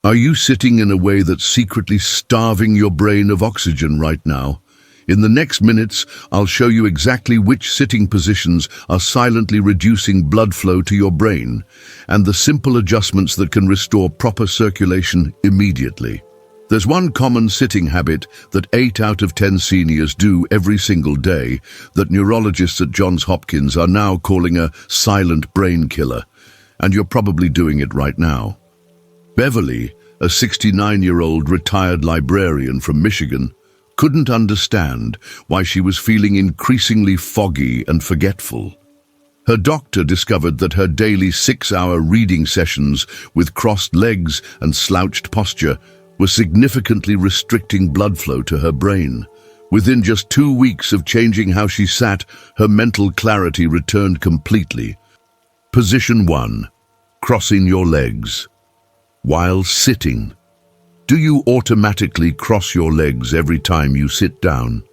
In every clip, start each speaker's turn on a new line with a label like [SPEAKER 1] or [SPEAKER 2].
[SPEAKER 1] Are you sitting in a way that's secretly starving your brain of oxygen right now? In the next minutes, I'll show you exactly which sitting positions are silently reducing blood flow to your brain, and the simple adjustments that can restore proper circulation immediately. There's one common sitting habit that 8 out of 10 seniors do every single day that neurologists at Johns Hopkins are now calling a silent brain killer, and you're probably doing it right now. Beverly, a 69-year-old retired librarian from Michigan, couldn't understand why she was feeling increasingly foggy and forgetful. Her doctor discovered that her daily 6-hour reading sessions with crossed legs and slouched posture were significantly restricting blood flow to her brain. Within just 2 weeks of changing how she sat, her mental clarity returned completely. Position 1. Crossing your legs. While sitting, do you automatically cross your legs every time you sit down?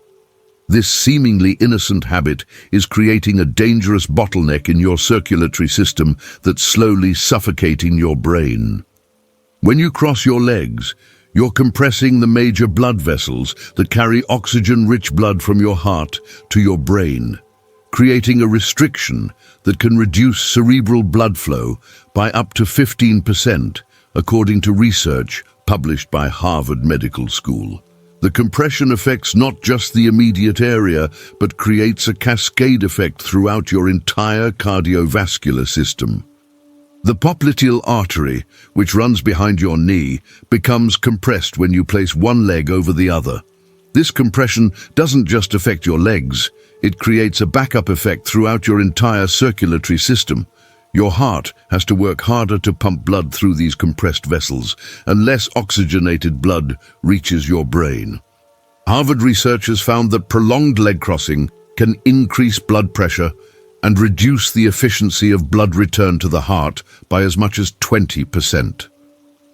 [SPEAKER 1] This seemingly innocent habit is creating a dangerous bottleneck in your circulatory system that's slowly suffocating your brain. When you cross your legs, you're compressing the major blood vessels that carry oxygen-rich blood from your heart to your brain, creating a restriction that can reduce cerebral blood flow by up to 15%, according to research published by Harvard Medical School. The compression affects not just the immediate area, but creates a cascade effect throughout your entire cardiovascular system. The popliteal artery, which runs behind your knee, becomes compressed when you place one leg over the other. This compression doesn't just affect your legs, it creates a backup effect throughout your entire circulatory system. Your heart has to work harder to pump blood through these compressed vessels, and less oxygenated blood reaches your brain. Harvard researchers found that prolonged leg crossing can increase blood pressure and reduce the efficiency of blood return to the heart by as much as 20%.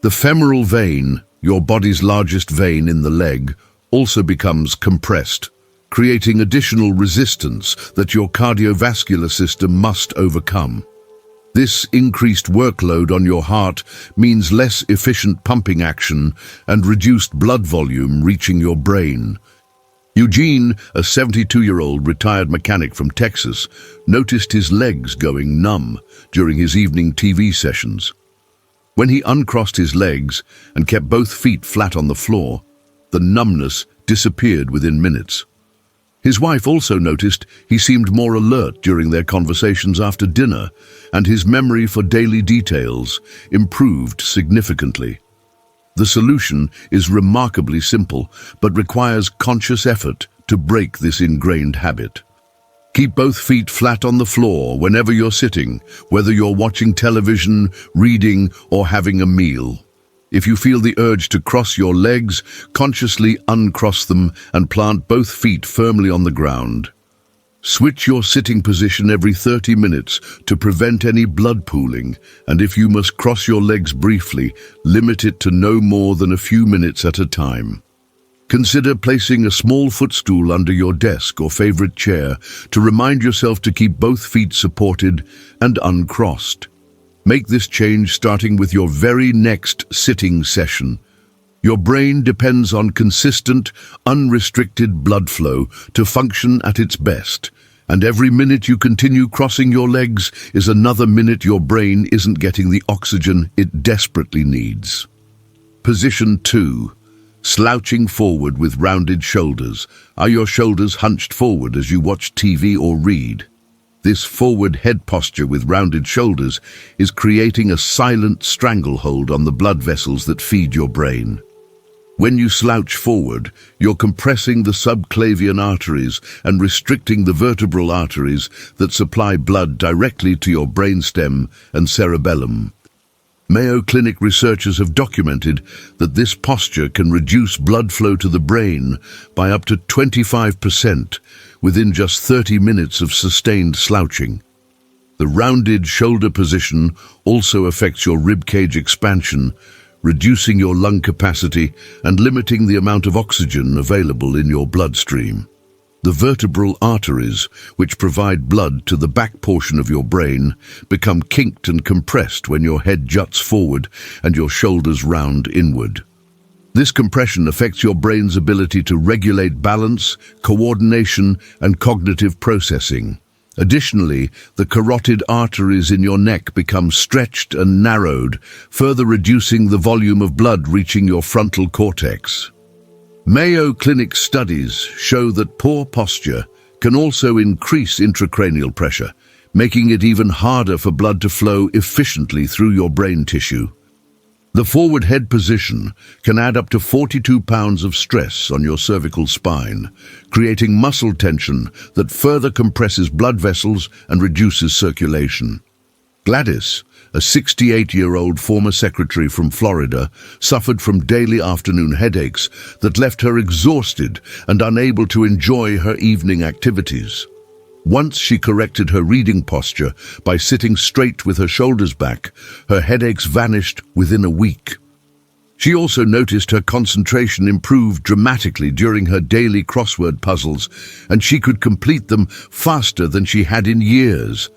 [SPEAKER 1] The femoral vein, your body's largest vein in the leg, also becomes compressed, creating additional resistance that your cardiovascular system must overcome. This increased workload on your heart means less efficient pumping action and reduced blood volume reaching your brain. Eugene, a 72-year-old retired mechanic from Texas, noticed his legs going numb during his evening TV sessions. When he uncrossed his legs and kept both feet flat on the floor, the numbness disappeared within minutes. His wife also noticed he seemed more alert during their conversations after dinner, and his memory for daily details improved significantly. The solution is remarkably simple, but requires conscious effort to break this ingrained habit. Keep both feet flat on the floor whenever you're sitting, whether you're watching television, reading, or having a meal. If you feel the urge to cross your legs, consciously uncross them and plant both feet firmly on the ground. Switch your sitting position every 30 minutes to prevent any blood pooling, and if you must cross your legs briefly, limit it to no more than a few minutes at a time. Consider placing a small footstool under your desk or favorite chair to remind yourself to keep both feet supported and uncrossed. Make this change starting with your very next sitting session. Your brain depends on consistent, unrestricted blood flow to function at its best, and every minute you continue crossing your legs is another minute your brain isn't getting the oxygen it desperately needs. Position 2. Slouching forward with rounded shoulders. Are your shoulders hunched forward as you watch TV or read? This forward head posture with rounded shoulders is creating a silent stranglehold on the blood vessels that feed your brain. When you slouch forward, you're compressing the subclavian arteries and restricting the vertebral arteries that supply blood directly to your brainstem and cerebellum. Mayo Clinic researchers have documented that this posture can reduce blood flow to the brain by up to 25% within just 30 minutes of sustained slouching. The rounded shoulder position also affects your ribcage expansion, reducing your lung capacity and limiting the amount of oxygen available in your bloodstream. The vertebral arteries, which provide blood to the back portion of your brain, become kinked and compressed when your head juts forward and your shoulders round inward. This compression affects your brain's ability to regulate balance, coordination, and cognitive processing. Additionally, the carotid arteries in your neck become stretched and narrowed, further reducing the volume of blood reaching your frontal cortex. Mayo Clinic studies show that poor posture can also increase intracranial pressure, making it even harder for blood to flow efficiently through your brain tissue. The forward head position can add up to 42 pounds of stress on your cervical spine, creating muscle tension that further compresses blood vessels and reduces circulation. Gladys, a 68-year-old former secretary from Florida, suffered from daily afternoon headaches that left her exhausted and unable to enjoy her evening activities. Once she corrected her reading posture by sitting straight with her shoulders back, her headaches vanished within a week. She also noticed her concentration improved dramatically during her daily crossword puzzles, and she could complete them faster than she had in years.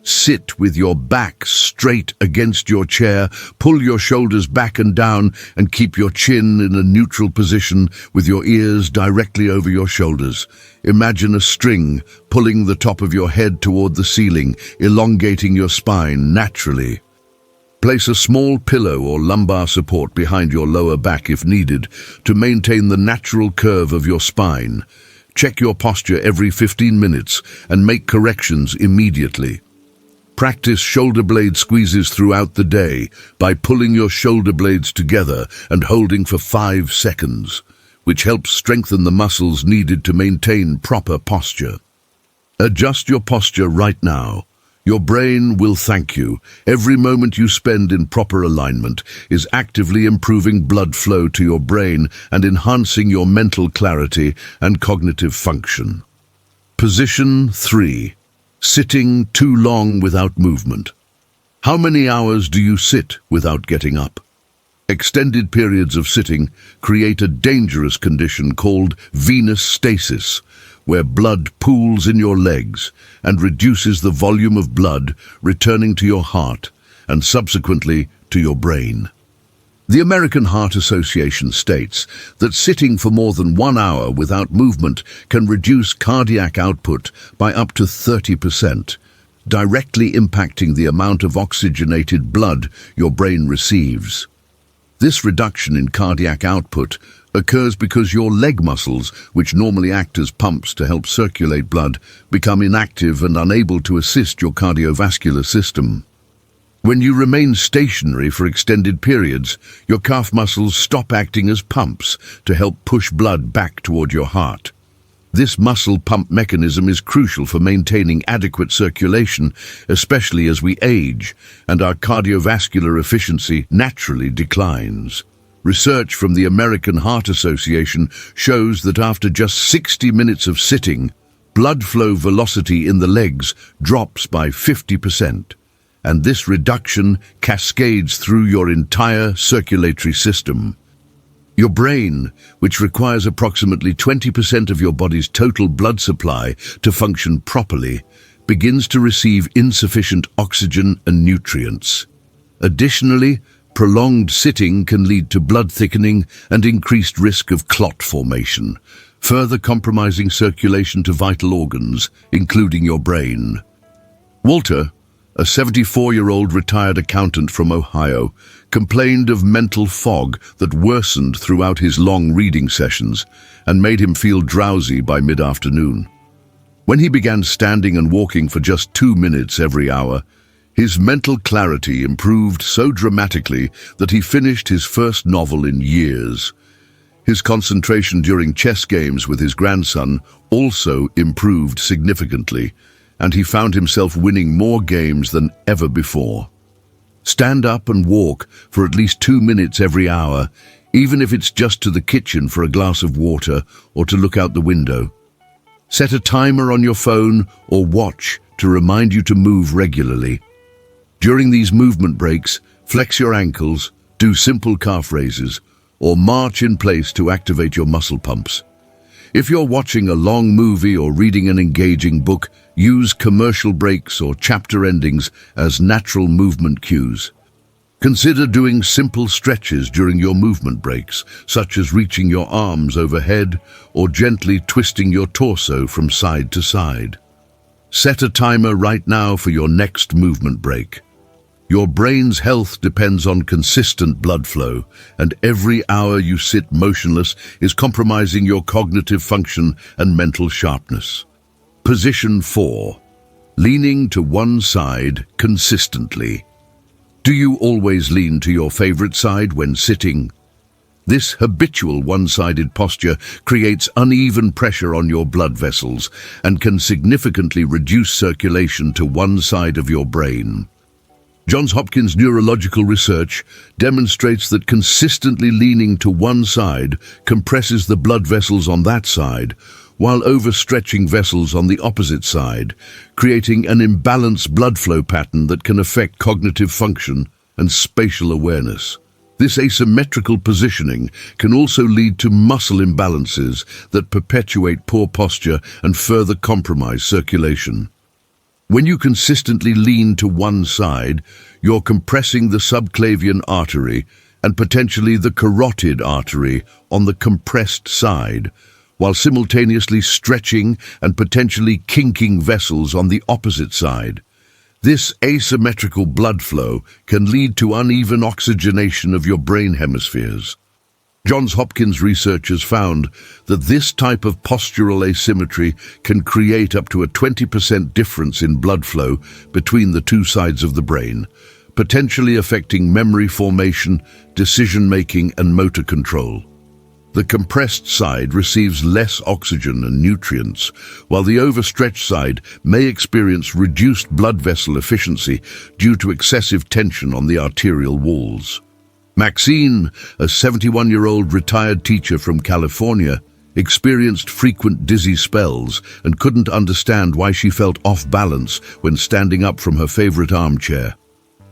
[SPEAKER 1] Sit with your back straight against your chair, pull your shoulders back and down, and keep your chin in a neutral position with your ears directly over your shoulders. Imagine a string pulling the top of your head toward the ceiling, elongating your spine naturally. Place a small pillow or lumbar support behind your lower back if needed to maintain the natural curve of your spine. Check your posture every 15 minutes and make corrections immediately. Practice shoulder blade squeezes throughout the day by pulling your shoulder blades together and holding for 5 seconds, which helps strengthen the muscles needed to maintain proper posture. Adjust your posture right now. Your brain will thank you. Every moment you spend in proper alignment is actively improving blood flow to your brain and enhancing your mental clarity and cognitive function. Position 3. Sitting too long without movement. How many hours do you sit without getting up? Extended periods of sitting create a dangerous condition called venous stasis, where blood pools in your legs and reduces the volume of blood returning to your heart and subsequently to your brain. The American Heart Association states that sitting for more than 1 hour without movement can reduce cardiac output by up to 30%, directly impacting the amount of oxygenated blood your brain receives. This reduction in cardiac output occurs because your leg muscles, which normally act as pumps to help circulate blood, become inactive and unable to assist your cardiovascular system. When you remain stationary for extended periods, your calf muscles stop acting as pumps to help push blood back toward your heart. This muscle pump mechanism is crucial for maintaining adequate circulation, especially as we age and our cardiovascular efficiency naturally declines. Research from the American Heart Association shows that after just 60 minutes of sitting, blood flow velocity in the legs drops by 50%. And this reduction cascades through your entire circulatory system. Your brain, which requires approximately 20% of your body's total blood supply to function properly, begins to receive insufficient oxygen and nutrients. Additionally, prolonged sitting can lead to blood thickening and increased risk of clot formation, further compromising circulation to vital organs, including your brain. Walter, a 74-year-old retired accountant from Ohio, complained of mental fog that worsened throughout his long reading sessions and made him feel drowsy by mid-afternoon. When he began standing and walking for just 2 minutes every hour, his mental clarity improved so dramatically that he finished his first novel in years. His concentration during chess games with his grandson also improved significantly, and he found himself winning more games than ever before. Stand up and walk for at least 2 minutes every hour, even if it's just to the kitchen for a glass of water or to look out the window. Set a timer on your phone or watch to remind you to move regularly. During these movement breaks, flex your ankles, do simple calf raises, or march in place to activate your muscle pumps. If you're watching a long movie or reading an engaging book, use commercial breaks or chapter endings as natural movement cues. Consider doing simple stretches during your movement breaks, such as reaching your arms overhead or gently twisting your torso from side to side. Set a timer right now for your next movement break. Your brain's health depends on consistent blood flow, and every hour you sit motionless is compromising your cognitive function and mental sharpness. Position 4. Leaning to one side consistently. Do you always lean to your favorite side when sitting? This habitual one-sided posture creates uneven pressure on your blood vessels and can significantly reduce circulation to one side of your brain. Johns Hopkins neurological research demonstrates that consistently leaning to one side compresses the blood vessels on that side, while overstretching vessels on the opposite side, creating an imbalanced blood flow pattern that can affect cognitive function and spatial awareness. This asymmetrical positioning can also lead to muscle imbalances that perpetuate poor posture and further compromise circulation. When you consistently lean to one side, you're compressing the subclavian artery and potentially the carotid artery on the compressed side, while simultaneously stretching and potentially kinking vessels on the opposite side. This asymmetrical blood flow can lead to uneven oxygenation of your brain hemispheres. Johns Hopkins researchers found that this type of postural asymmetry can create up to a 20% difference in blood flow between the two sides of the brain, potentially affecting memory formation, decision-making, and motor control. The compressed side receives less oxygen and nutrients, while the overstretched side may experience reduced blood vessel efficiency due to excessive tension on the arterial walls. Maxine, a 71-year-old retired teacher from California, experienced frequent dizzy spells and couldn't understand why she felt off balance when standing up from her favorite armchair.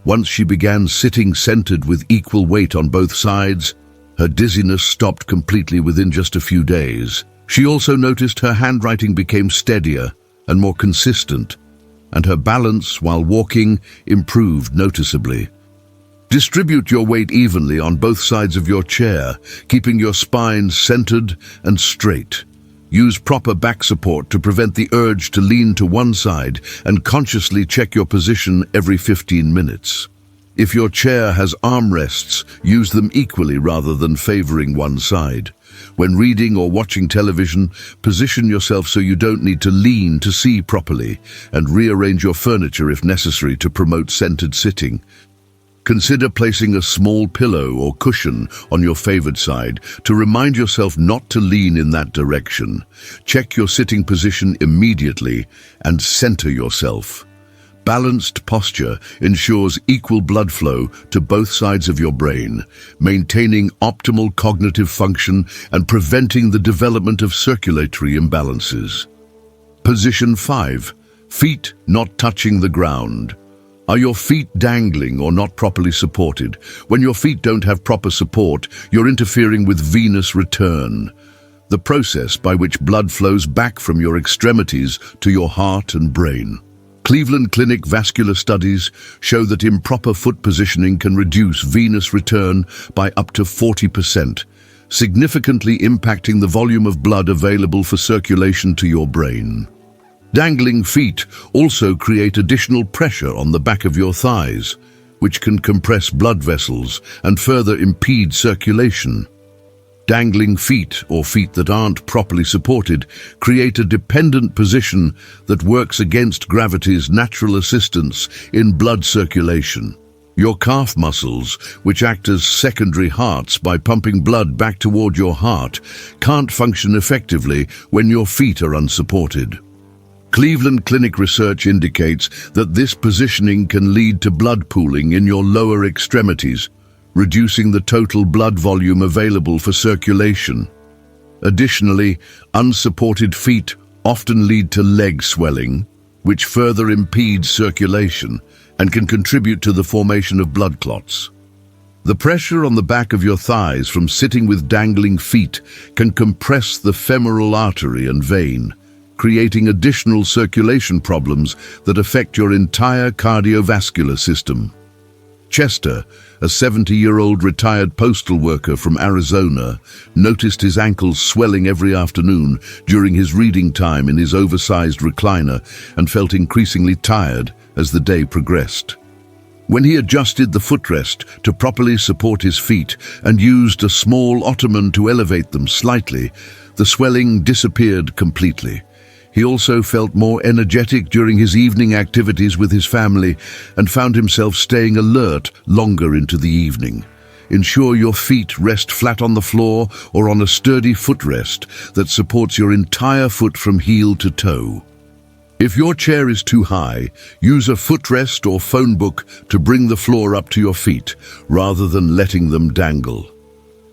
[SPEAKER 1] Once she began sitting centered with equal weight on both sides, her dizziness stopped completely within just a few days. She also noticed her handwriting became steadier and more consistent, and her balance while walking improved noticeably. Distribute your weight evenly on both sides of your chair, keeping your spine centered and straight. Use proper back support to prevent the urge to lean to one side, and consciously check your position every 15 minutes. If your chair has armrests, use them equally rather than favoring one side. When reading or watching television, position yourself so you don't need to lean to see properly, and rearrange your furniture if necessary to promote centered sitting. Consider placing a small pillow or cushion on your favored side to remind yourself not to lean in that direction. Check your sitting position immediately and center yourself. Balanced posture ensures equal blood flow to both sides of your brain, maintaining optimal cognitive function and preventing the development of circulatory imbalances. Position 5. Feet not touching the ground. Are your feet dangling or not properly supported? When your feet don't have proper support, you're interfering with venous return, the process by which blood flows back from your extremities to your heart and brain. Cleveland Clinic vascular studies show that improper foot positioning can reduce venous return by up to 40%, significantly impacting the volume of blood available for circulation to your brain. Dangling feet also create additional pressure on the back of your thighs, which can compress blood vessels and further impede circulation. Dangling feet, or feet that aren't properly supported, create a dependent position that works against gravity's natural assistance in blood circulation. Your calf muscles, which act as secondary hearts by pumping blood back toward your heart, can't function effectively when your feet are unsupported. Cleveland Clinic research indicates that this positioning can lead to blood pooling in your lower extremities, reducing the total blood volume available for circulation. Additionally, unsupported feet often lead to leg swelling, which further impedes circulation and can contribute to the formation of blood clots. The pressure on the back of your thighs from sitting with dangling feet can compress the femoral artery and vein, creating additional circulation problems that affect your entire cardiovascular system. Chester, a 70-year-old retired postal worker from Arizona, noticed his ankles swelling every afternoon during his reading time in his oversized recliner and felt increasingly tired as the day progressed. When he adjusted the footrest to properly support his feet and used a small ottoman to elevate them slightly, the swelling disappeared completely. He also felt more energetic during his evening activities with his family and found himself staying alert longer into the evening. Ensure your feet rest flat on the floor or on a sturdy footrest that supports your entire foot from heel to toe. If your chair is too high, use a footrest or phone book to bring the floor up to your feet, rather than letting them dangle.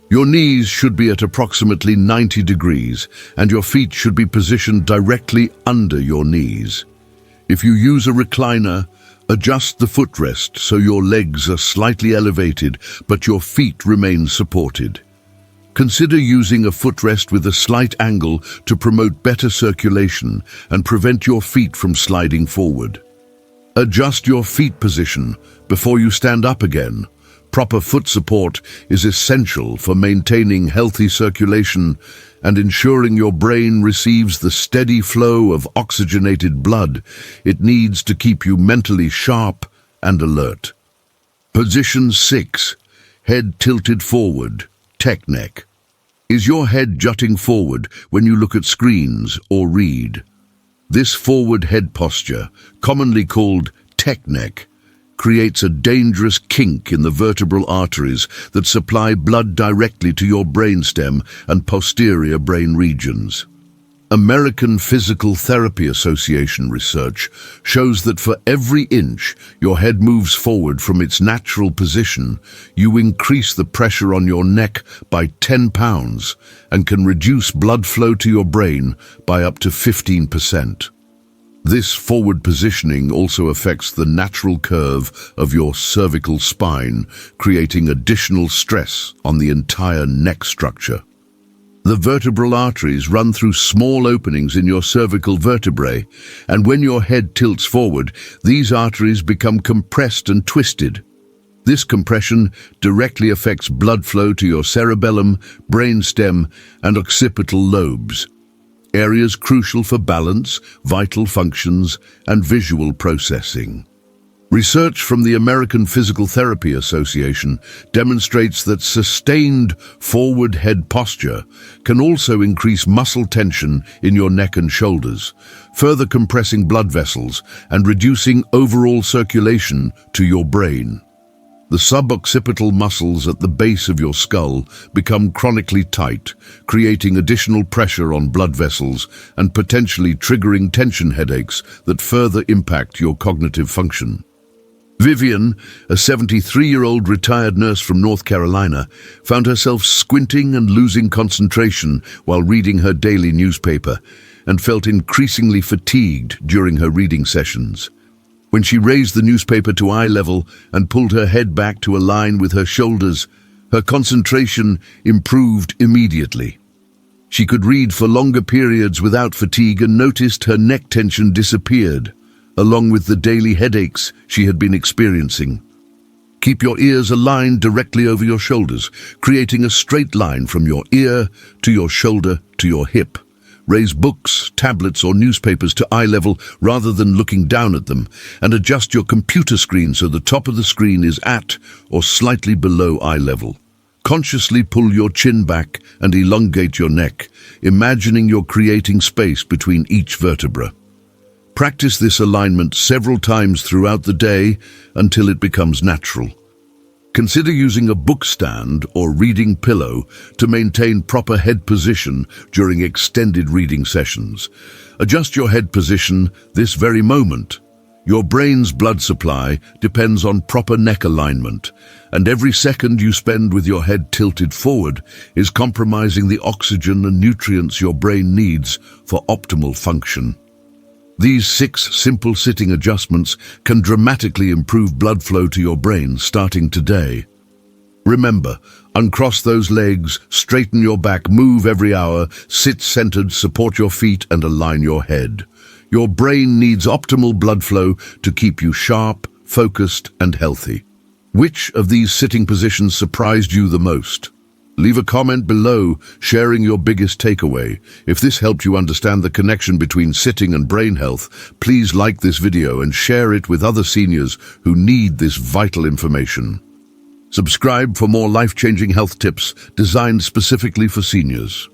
[SPEAKER 1] Your knees should be at approximately 90 degrees, and your feet should be positioned directly under your knees. If you use a recliner, adjust the footrest so your legs are slightly elevated, but your feet remain supported. Consider using a footrest with a slight angle to promote better circulation and prevent your feet from sliding forward. Adjust your feet position before you stand up again. Proper foot support is essential for maintaining healthy circulation and ensuring your brain receives the steady flow of oxygenated blood it needs to keep you mentally sharp and alert. Position 6. Head tilted forward, tech neck. Is your head jutting forward when you look at screens or read? This forward head posture, commonly called tech neck, creates a dangerous kink in the vertebral arteries that supply blood directly to your brainstem and posterior brain regions. American Physical Therapy Association research shows that for every inch your head moves forward from its natural position, you increase the pressure on your neck by 10 pounds and can reduce blood flow to your brain by up to 15%. This forward positioning also affects the natural curve of your cervical spine, creating additional stress on the entire neck structure. The vertebral arteries run through small openings in your cervical vertebrae, and when your head tilts forward, these arteries become compressed and twisted. This compression directly affects blood flow to your cerebellum, brainstem, and occipital lobes, areas crucial for balance, vital functions, and visual processing. Research from the American Physical Therapy Association demonstrates that sustained forward head posture can also increase muscle tension in your neck and shoulders, further compressing blood vessels and reducing overall circulation to your brain. The suboccipital muscles at the base of your skull become chronically tight, creating additional pressure on blood vessels and potentially triggering tension headaches that further impact your cognitive function. Vivian, a 73-year-old retired nurse from North Carolina, found herself squinting and losing concentration while reading her daily newspaper and felt increasingly fatigued during her reading sessions. When she raised the newspaper to eye level and pulled her head back to align with her shoulders, her concentration improved immediately. She could read for longer periods without fatigue and noticed her neck tension disappeared, along with the daily headaches she had been experiencing. Keep your ears aligned directly over your shoulders, creating a straight line from your ear to your shoulder to your hip. Raise books, tablets, or newspapers to eye level rather than looking down at them, and adjust your computer screen so the top of the screen is at or slightly below eye level. Consciously pull your chin back and elongate your neck, imagining you're creating space between each vertebra. Practice this alignment several times throughout the day until it becomes natural. Consider using a book stand or reading pillow to maintain proper head position during extended reading sessions. Adjust your head position this very moment. Your brain's blood supply depends on proper neck alignment, and every second you spend with your head tilted forward is compromising the oxygen and nutrients your brain needs for optimal function. These 6 simple sitting adjustments can dramatically improve blood flow to your brain starting today. Remember, uncross those legs, straighten your back, move every hour, sit centered, support your feet and align your head. Your brain needs optimal blood flow to keep you sharp, focused and healthy. Which of these sitting positions surprised you the most? Leave a comment below sharing your biggest takeaway. If this helped you understand the connection between sitting and brain health, please like this video and share it with other seniors who need this vital information. Subscribe for more life-changing health tips designed specifically for seniors.